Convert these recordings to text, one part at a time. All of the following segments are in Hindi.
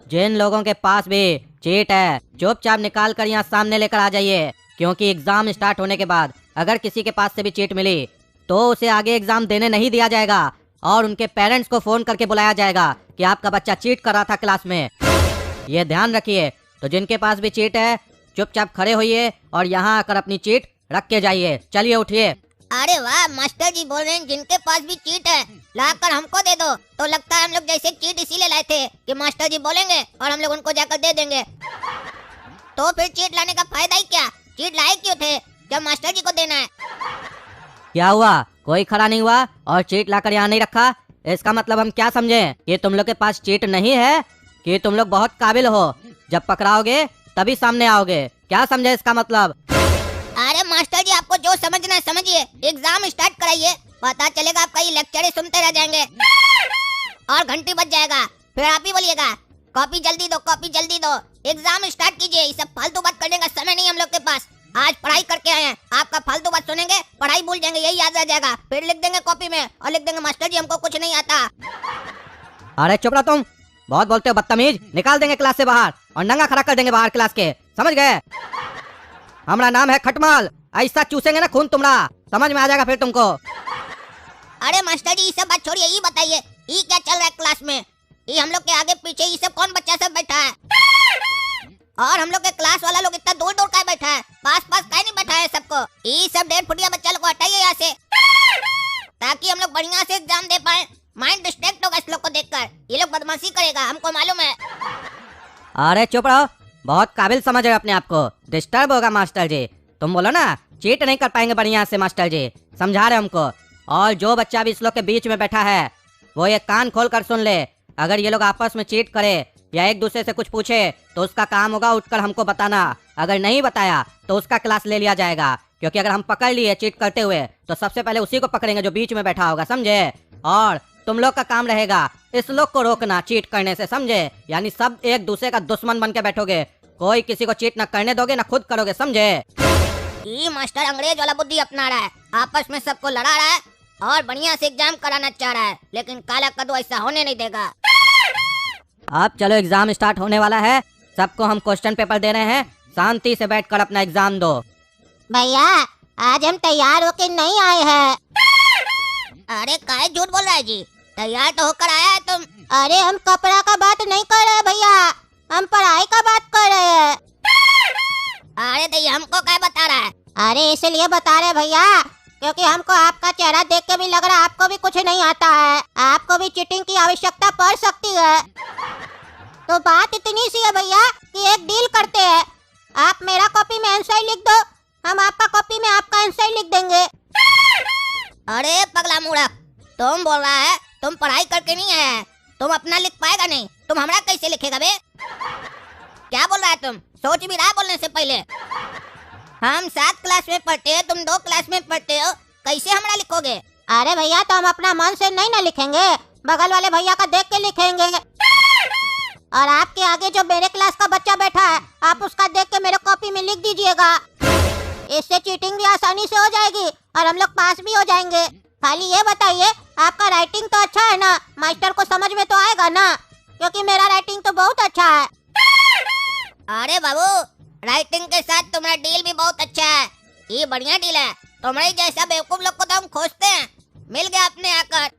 जिन लोगों के पास भी चीट है चुपचाप निकाल कर यहाँ सामने लेकर आ जाइए, क्योंकि एग्जाम स्टार्ट होने के बाद अगर किसी के पास से भी चीट मिली तो उसे आगे एग्जाम देने नहीं दिया जाएगा और उनके पेरेंट्स को फोन करके बुलाया जाएगा कि आपका बच्चा चीट कर रहा था क्लास में। ये ध्यान रखिए। तो जिनके पास भी चीट है चुपचाप खड़े होइए और यहाँ आकर अपनी चीट रख के जाइए। चलिए उठिए। अरे वाह, मास्टर जी बोल रहे हैं जिनके पास भी चीट है लाकर हमको दे दो। तो लगता है हम लोग जैसे चीट इसीलिए लाए थे कि मास्टर जी बोलेंगे और हम लोग उनको जाकर दे देंगे। तो फिर चीट लाने का फायदा ही क्या? चीट लाए क्यों थे जब मास्टर जी को देना है? क्या हुआ, कोई खड़ा नहीं हुआ और चीट लाकर यहाँ नहीं रखा? इसका मतलब हम क्या समझे कि तुम लोग के पास चीट नहीं है कि तुम लोग बहुत काबिल हो, जब पकड़ाओगे तभी सामने आओगे? क्या समझे इसका मतलब? अरे मास्टर जी, आपको जो समझना है समझिए, एग्जाम स्टार्ट कराइए, पता चलेगा आपका ये लेक्चर सुनते रह जाएंगे और घंटी बज जाएगा, फिर आप ही बोलिएगा कॉपी जल्दी दो, कॉपी जल्दी दो। एग्जाम स्टार्ट कीजिए, ये सब फालतू बात करने का समय नहीं हम लोग के पास। आज पढ़ाई करके आए हैं, आपका फालतू बात सुनेंगे, पढ़ाई भूल जाएंगे, यही याद रह जाएगा। फिर लिख देंगे कॉपी में और लिख देंगे मास्टर जी हमको कुछ नहीं आता। अरे चुप रहो तुम, बहुत बोलते हो बदतमीज। निकाल देंगे क्लास से बाहर और नंगा खड़ा कर देंगे बाहर क्लास के, समझ गए? हमारा नाम है खटमल, ऐसा चूसेंगे ना खून तुम्हारा, समझ में आ जाएगा फिर तुमको। अरे मास्टर जी, ये सब बात छोड़िए, ये बताइए ये क्या चल रहा है क्लास में? ये हम लोग के आगे पीछे ये सब कौन बच्चा सब बैठा है? और हम लोग के क्लास वाला लोग इतना दूर दूर का बैठा है, पास पास का नहीं बैठा है सबको। ये सब 1.5 फुटिया बच्चा लोग को हटाइए यहाँ से, ताकि हम लोग बढ़िया से एग्जाम दे पाए। माइंड डिस्ट्रैक्ट होगा इस लोग को देखकर, ये लोग बदमाशी करेगा, हमको मालूम है। अरे चुप रहो, बहुत काबिल समझ रहे हो अपने आप को। डिस्टर्ब होगा मास्टर जी, तुम बोलो ना चीट नहीं कर पाएंगे बढ़िया से, मास्टर जी समझा रहे हमको। और जो बच्चा भी इस लोग के बीच में बैठा है वो ये कान खोल कर सुन ले, अगर ये लोग आपस में चीट करे या एक दूसरे से कुछ पूछे तो उसका काम होगा उठकर हमको बताना। अगर नहीं बताया तो उसका क्लास ले लिया जाएगा, क्योंकि अगर हम पकड़ लिए चीट करते हुए तो सबसे पहले उसी को पकड़ेंगे जो बीच में बैठा होगा, समझे? और तुम लोग का काम रहेगा इस लोग को रोकना चीट करने से, समझे? यानी सब एक दूसरे का दुश्मन बन के बैठोगे, कोई किसी को चीट न करने दोगे न खुद करोगे, समझे? ये मास्टर अंग्रेज वाला बुद्धि अपना रहा है, आपस में सबको लड़ा रहा है और बढ़िया से एग्जाम कराना चाह रहा है, लेकिन काला कद्दू ऐसा होने नहीं देगा। अब चलो एग्जाम स्टार्ट होने वाला है, सबको हम क्वेश्चन पेपर दे रहे हैं, शांति से बैठकर अपना एग्जाम दो। भैया आज हम तैयार होके नहीं आए हैं। अरे काहे झूठ बोल रहा है जी, तैयार तो होकर आया है तुम। अरे हम कपड़ा का बात नहीं कर रहे भैया, हम पढ़ाई का बात कर रहे हैं। अरे तो हमको क्या बता रहा है? अरे इसलिए बता रहे भैया क्योंकि हमको आपका चेहरा देख के भी लग रहा है आपको भी कुछ नहीं आता है, आपको भी चीटिंग की आवश्यकता पड़ सकती है। तो बात इतनी सी है भैया कि एक डील करते हैं, आप मेरा कॉपी में आंसर लिख दो, हम आपका कॉपी में आपका आंसर लिख देंगे। अरे पगला मूर्ख, तुम बोल रहा है तुम पढ़ाई करके नहीं आया, तुम अपना लिख पाएगा नहीं, तुम हमारा कैसे लिखेगा बे? क्या बोल रहा है तुम? सोच भी रहा बोलने से पहले। हम 7 क्लास में पढ़ते हैं, तुम 2 क्लास में पढ़ते हो, कैसे हमारा लिखोगे? अरे भैया तो हम अपना मन से नहीं ना लिखेंगे, बगल वाले भैया का देख के लिखेंगे। और आपके आगे जो मेरे क्लास का बच्चा बैठा है आप उसका देख के मेरे कॉपी में लिख दीजिएगा, इससे चीटिंग भी आसानी से हो जाएगी और हम लोग पास भी हो जाएंगे। खाली ये बताइए आपका राइटिंग तो अच्छा है ना, मास्टर को समझ में तो आएगा ना, क्योंकि मेरा राइटिंग तो बहुत अच्छा है। अरे बाबू, राइटिंग के साथ तुम्हारा डील भी बहुत अच्छा है, ये बढ़िया डील है। तुम्हारे जैसा बेवकूफ लोग को तो हम खोजते हैं, मिल गया आपने आकर।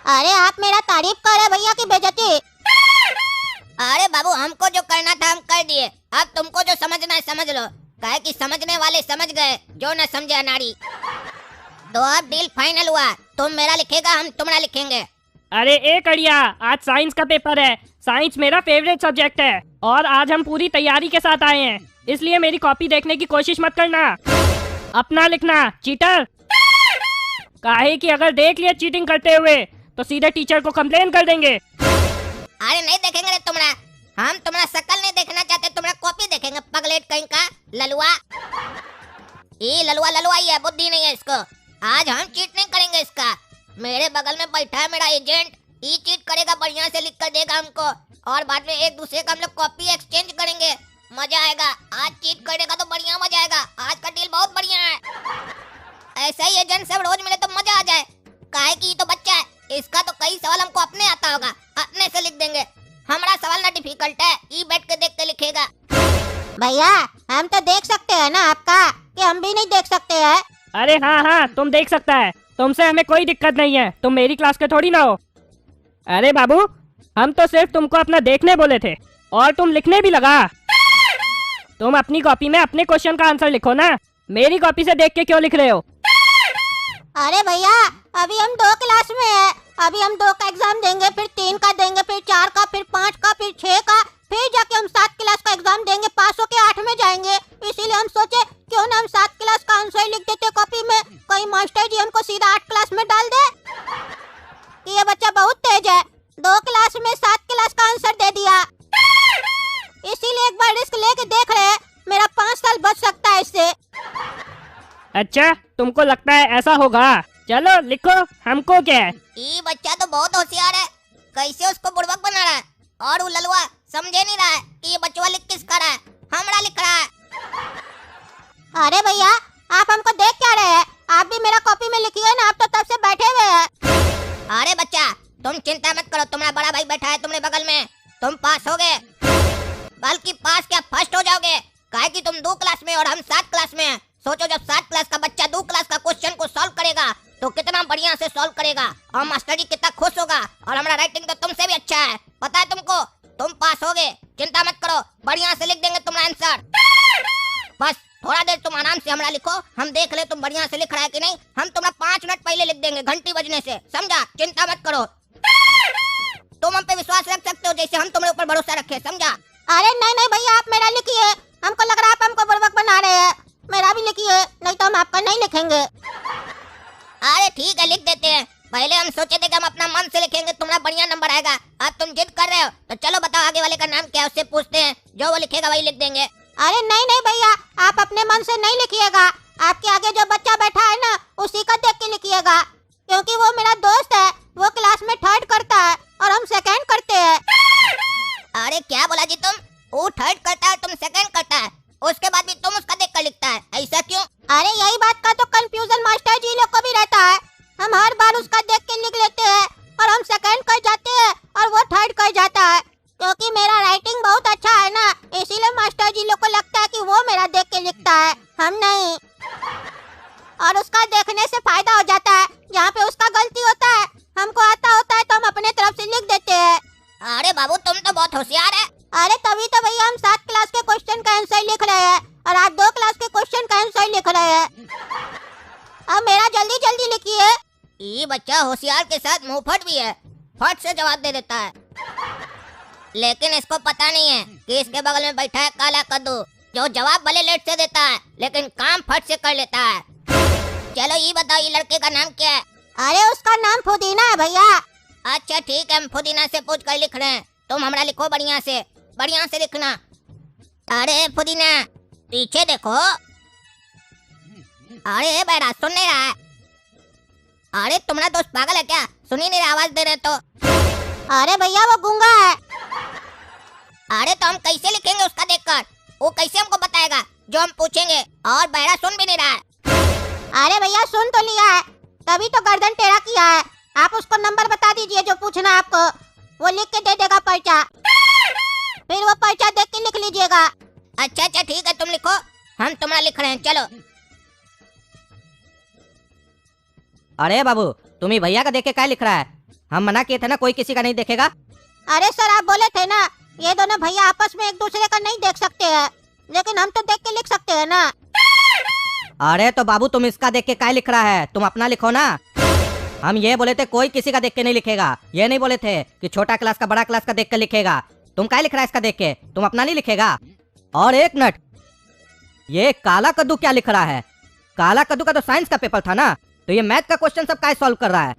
अरे आप मेरा तारीफ कर रहे भैया की बेइज्जती। अरे बाबू, हमको जो करना था हम कर दिए, अब तुमको जो समझना है समझ लो, काहे कि समझने वाले समझ गए, जो न समझे अनाड़ी। तो अब डील फाइनल हुआ, तुम मेरा लिखेगा, हम तुम्हारा लिखेंगे। अरे एक अड़िया, आज साइंस का पेपर है, साइंस मेरा फेवरेट सब्जेक्ट है और आज हम पूरी तैयारी के साथ आए हैं, इसलिए मेरी कॉपी देखने की कोशिश मत करना, अपना लिखना चीटर। काहे कि अगर देख लिया चीटिंग करते हुए तो सीधे टीचर को कंप्लेन कर देंगे। अरे नहीं देखेंगे रे तुम्हारा, हम तुम्हारा शकल नहीं देखना चाहते, तुम्हारा कॉपी देखेंगे, पगलेट कहीं का ललुआ। ये ललुआ ललुआ ही है, बुद्धि नहीं है इसको। आज हम चीट नहीं करेंगे इसका, मेरे बगल में बैठा है मेरा एजेंट, ये चीट करेगा, बढ़िया से लिख कर देगा हमको और बाद में एक दूसरे का हम लोग कॉपी एक्सचेंज करेंगे, मजा आएगा। आज चीट करेगा तो बढ़िया मजा आएगा, आज का डील बहुत बढ़िया है। ऐसा ही एजेंट सब रोज मिले तो मजा आ जाए, काहे कि ये तो बच्चा है, इसका तो कई सवाल हमको अपने आता होगा, अपने से लिख देंगे, हमारा सवाल ना डिफिकल्ट है, ई बैठ के देख के लिखेगा। भैया हम तो देख सकते हैं ना आपका, कि हम भी नहीं देख सकते हैं? अरे हाँ हाँ, तुम देख सकता है, तुमसे हमें कोई दिक्कत नहीं है, तुम मेरी क्लास के थोड़ी ना हो। अरे बाबू, हम तो सिर्फ तुमको अपना देखने बोले थे और तुम लिखने भी लगा। तुम अपनी कॉपी में अपने क्वेश्चन का आंसर लिखो ना, मेरी कॉपी से देख के क्यों लिख रहे हो? अरे भैया अभी हम 2 क्लास में है, अभी हम 2 का एग्जाम देंगे, फिर 3 का देंगे, फिर 4 का, फिर 5 का, फिर 6 का, फिर जाके हम 7 क्लास का एग्जाम देंगे, पास होके 8 में जाएंगे। इसीलिए हम सोचे क्यों ना हम 7 क्लास का आंसर लिख देते कॉपी में, कहीं मास्टर जी हमको सीधा 8 क्लास में डाल दे कि ये बच्चा बहुत तेज है, 2 क्लास में 7 क्लास का आंसर दे दिया। इसीलिए एक बार रिस्क लेके देख रहे हैं, मेरा 5 साल बच सकता है इससे। अच्छा, तुमको लगता है ऐसा होगा? चलो लिखो, हमको क्या है। ये बच्चा तो बहुत होशियार है, कैसे उसको बुड़बक बना रहा है, और वो ललुआ समझे नहीं रहा है कि ये बच्चा लिख किसका रहा है, हमरा लिख रहा है। अरे भैया आप हमको देख क्या रहे हैं, आप भी मेरा कॉपी में लिखिए ना, आप तो तब से बैठे हुए हैं। अरे बच्चा तुम चिंता मत करो, तुम्हारा बड़ा भाई बैठा है तुम्हारे बगल में, तुम पास हो गए, बल्कि पास क्या फर्स्ट हो जाओगे, काहे कि तुम 2 क्लास में और हम 7 क्लास में हैं। सोचो जब 7 क्लास का बच्चा 2 क्लास का क्वेश्चन को सॉल्व करेगा तो कितना बढ़िया से सॉल्व करेगा, और मास्टर जी कितना खुश होगा, और हमारा राइटिंग तो तुमसे भी अच्छा है, पता है तुमको। तुम पास हो गए, चिंता मत करो, बढ़िया से लिख देंगे तुम्हारा आंसर। बस थोड़ा देर तुम आराम से हमारा लिखो, हम देख ले तुम बढ़िया से लिख रहा है कि नहीं, हम तुम्हारा 5 मिनट पहले लिख देंगे घंटी बजने से, समझा? चिंता मत करो, तुम हम पे विश्वास रख सकते हो जैसे हम तुम्हारे ऊपर भरोसा रखे, समझा? अरे नहीं नहीं भैया आप मेरा लिखिए, हमको लग रहा है आप हमको बुड़बक बना रहे हैं, मेरा भी लिखिए, नहीं तो हम आपका नहीं लिखेंगे। अरे ठीक है लिख देते हैं, पहले हम सोचे थे कि हम अपना मन से लिखेंगे, तुम्हारा बढ़िया नंबर आएगा, अब तुम जिद कर रहे हो तो चलो बताओ आगे वाले का नाम क्या है, उससे पूछते हैं, जो वो लिखेगा वही लिख देंगे। अरे नहीं नहीं भैया आप अपने मन से नहीं लिखिएगा, आपके आगे जो बच्चा बैठा है ना उसी का देख के लिखिएगा, क्योंकि वो मेरा दोस्त है, वो क्लास में 3rd करता है और हम 2nd करते हैं। अरे क्या बोला जी तुम, वो 3rd करता है तुम 2nd करता है, उसके बाद भी तुम उसका देख कर लिखता है, ऐसा क्यों? अरे यही बात का तो कंफ्यूजन मास्टर जी लोग को भी रहता है, हम हर बार उसका देख के लिख लेते हैं और हम 2nd कर जाते हैं और वो 3rd कर जाता है, क्योंकि मेरा राइटिंग बहुत अच्छा है ना, इसीलिए मास्टर जी लोग को लगता है कि वो मेरा देख के लिखता है, हम नहीं। और उसका देखने से फायदा हो जाता है, जहाँ पे उसका गलती होता है हमको आता होता है तो हम अपने तरफ से लिख देते हैं। अरे बाबू तुम तो बहुत होशियार है। अरे तभी तो भैया हम 7 क्लास के क्वेश्चन का आंसर लिख रहे हैं और आप 2 क्लास के क्वेश्चन का आंसर लिख रहे हैं, अब मेरा जल्दी जल्दी लिखिए। ये बच्चा होशियार के साथ मुंहफट भी है, फट से जवाब दे देता है, लेकिन इसको पता नहीं है कि इसके बगल में बैठा है काला कद्दू, जो जवाब भले लेट से देता है लेकिन काम फट से कर लेता है। चलो ये बताओ ये लड़के का नाम क्या है? अरे उसका नाम फुदीना है भैया। अच्छा ठीक है हम फुदीना से पूछ कर लिख रहे हैं, तुम हमारा लिखो बढ़िया से लिखना। अरे फुदीना पीछे देखो, अरे बैरा सुन नहीं रहा है, अरे तुम्हारा दोस्त पागल है क्या, सुनी नहीं रहा, आवाज दे रहे तो। अरे भैया वो गूंगा है। अरे तो हम कैसे लिखेंगे उसका देखकर, वो कैसे हमको बताएगा जो हम पूछेंगे, और बैरा सुन भी नहीं रहा है। अरे भैया सुन तो लिया है, तभी तो गर्दन टेढ़ा किया है, आप उसको नंबर बता दीजिए जो पूछना आपको, वो लिख के दे देगा पर्चा, फिर वो पर्चा देख के लिख लीजिएगा। अच्छा ठीक है तुम लिखो, हम तुम्हारा लिख रहे हैं, चलो। अरे बाबू तुम ही भैया का देख के क्या लिख रहा है, हम मना किए थे ना कोई किसी का नहीं देखेगा। अरे सर आप बोले थे ना ये दोनों भैया आपस में एक दूसरे का नहीं देख सकते हैं, लेकिन हम तो देख के लिख सकते हैं ना। अरे तो बाबू तुम इसका देख के क्या लिख रहा है, तुम अपना लिखो ना। हम ये बोले थे कोई किसी का देख के नहीं लिखेगा, ये नहीं बोले थे कि छोटा क्लास का बड़ा क्लास का देख के लिखेगा। तुम क्या लिख रहा है इसका देख के, तुम अपना नहीं लिखेगा। और एक मिनट, ये काला कद्दू क्या लिख रहा है? काला कद्दू का तो साइंस का पेपर था ना, तो ये मैथ का क्वेश्चन सब क्या सॉल्व कर रहा है?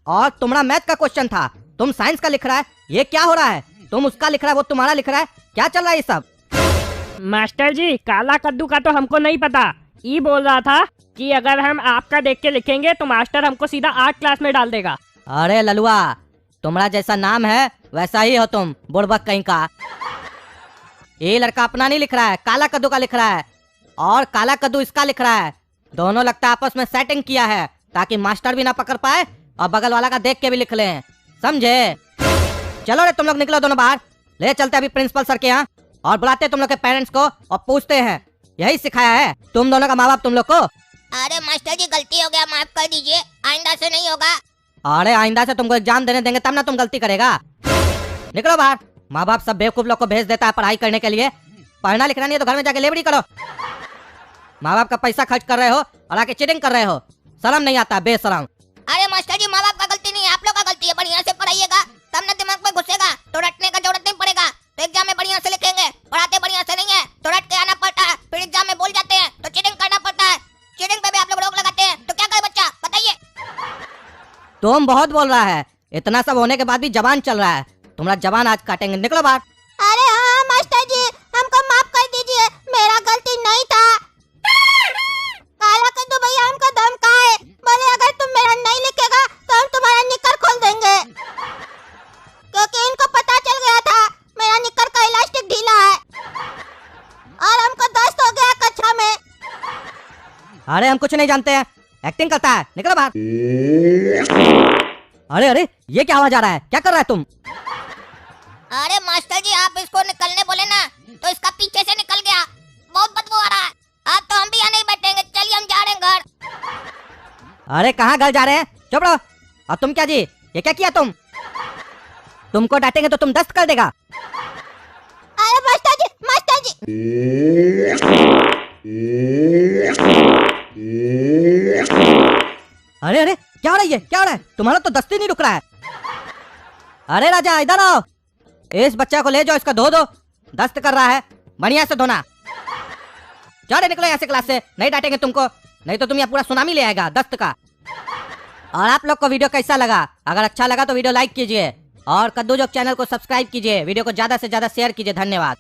और तुम्हारा मैथ का क्वेश्चन था, तुम साइंस का लिख रहा है, ये क्या हो रहा है? तुम उसका लिख रहा है वो तुम्हारा लिख रहा है, क्या चल रहा है ये सब? मास्टर जी काला कद्दू का तो हमको नहीं पता, ये बोल रहा था कि अगर हम आपका देख के लिखेंगे तो मास्टर हमको सीधा 8 क्लास में डाल देगा। अरे ललुआ तुम्हारा जैसा नाम है वैसा ही हो तुम, बुड़बक कहीं का। ये लड़का अपना नहीं लिख रहा है, काला कद्दू का लिख रहा है, और काला कद्दू इसका लिख रहा है। दोनों लगता है आपस में सेटिंग किया है ताकि मास्टर भी ना पकड़ पाए और बगल वाला का देख के भी लिख लें, समझे? चलो रे तुम लोग निकलो दोनों बाहर, ले चलते अभी प्रिंसिपल सर के यहाँ और बुलाते हैं तुम लोग के पेरेंट्स को और पूछते हैं यही सिखाया है तुम दोनों का माँ बाप तुम लोग को। अरे मास्टर जी गलती हो गया, माफ कर दीजिए, आइंदा से नहीं होगा। अरे आइंदा से तुमको एग्जाम देने देंगे तब ना तुम गलती करेगा। निकलो बाहर। माँ बाप सब बेवकूफ लोग को भेज देता है पढ़ाई करने के लिए, पढ़ना लिखना नहीं है तो घर में जाके लेबड़ी करो। माँ बाप का पैसा खर्च कर रहे हो और आके चीटिंग कर रहे हो, शर्म नहीं आता बेशरम। अरे मास्टर जी माँ बाप का गलती नहीं है, आप लोग का गलती है। बढ़िया से पढ़ाइएगा तब ना दिमाग में घुसेगा, तो रटने का जरूरत नहीं पड़ेगा। तो एग्जाम में बढ़िया से लिखेंगे, पढ़ाते बढ़िया से नहीं है तो रट के आना पड़ता है, फिर एग्जाम में बोल जाते हैं तो चीटिंग करना पड़ता है। चीटिंग पे भी आप लोग रोक लगाते हैं, तो क्या करे बच्चा बताइए। तुम बहुत बोल रहा है, इतना सब होने के बाद भी जबान चल रहा है, तुम्हारा जबान आज काटेंगे। निकलो बाहर। अरे हाँ मास्टर जी हमको माफ कर दीजिए, मेरा गलती नहीं था। काला कद्दू भैया हमको धमकाए, बोले अगर तुम मेरा नहीं लिखेगा तो हम तुम्हारा निकर खोल देंगे, क्योंकि इनको पता चल गया था मेरा निकर का इलास्टिक ढीला है और हमको दस्त हो गया कक्षा में। अरे हम कुछ नहीं जानते हैं, एक्टिंग करता है। निकलो बाहर। अरे अरे ये क्या आवाज आ रहा है, क्या कर रहा है तुम? अरे मास्टर जी आप इसको निकलने बोले ना तो इसका पीछे से निकल गया, बहुत बदबू आ रहा है। अब तो हम भी यहाँ नहीं बैठेंगे, चलिए हम जा रहे हैं घर। अरे कहाँ घर जा रहे हैं, चुप रहो। और तुम क्या जी, ये क्या किया तुम? तुमको डांटेंगे तो तुम दस्त कर देगा। अरे मास्टर जी मास्टर जी। अरे अरे क्या हो रहा है ये, क्या हो रहा है? तुम्हारा तो दस्ती नहीं रुक रहा है। अरे राजा इधर आओ, इस बच्चा को ले जाओ, इसका धो दो, दस्त कर रहा है, बढ़िया से धोना। चलो निकलो यहाँ से क्लास से, नहीं डांटेंगे तुमको, नहीं तो तुम यहाँ पूरा सुनामी ले आएगा दस्त का। और आप लोग को वीडियो कैसा लगा? अगर अच्छा लगा तो वीडियो लाइक कीजिए और कद्दू जोक चैनल को सब्सक्राइब कीजिए, वीडियो को ज्यादा से ज्यादा शेयर कीजिए। धन्यवाद।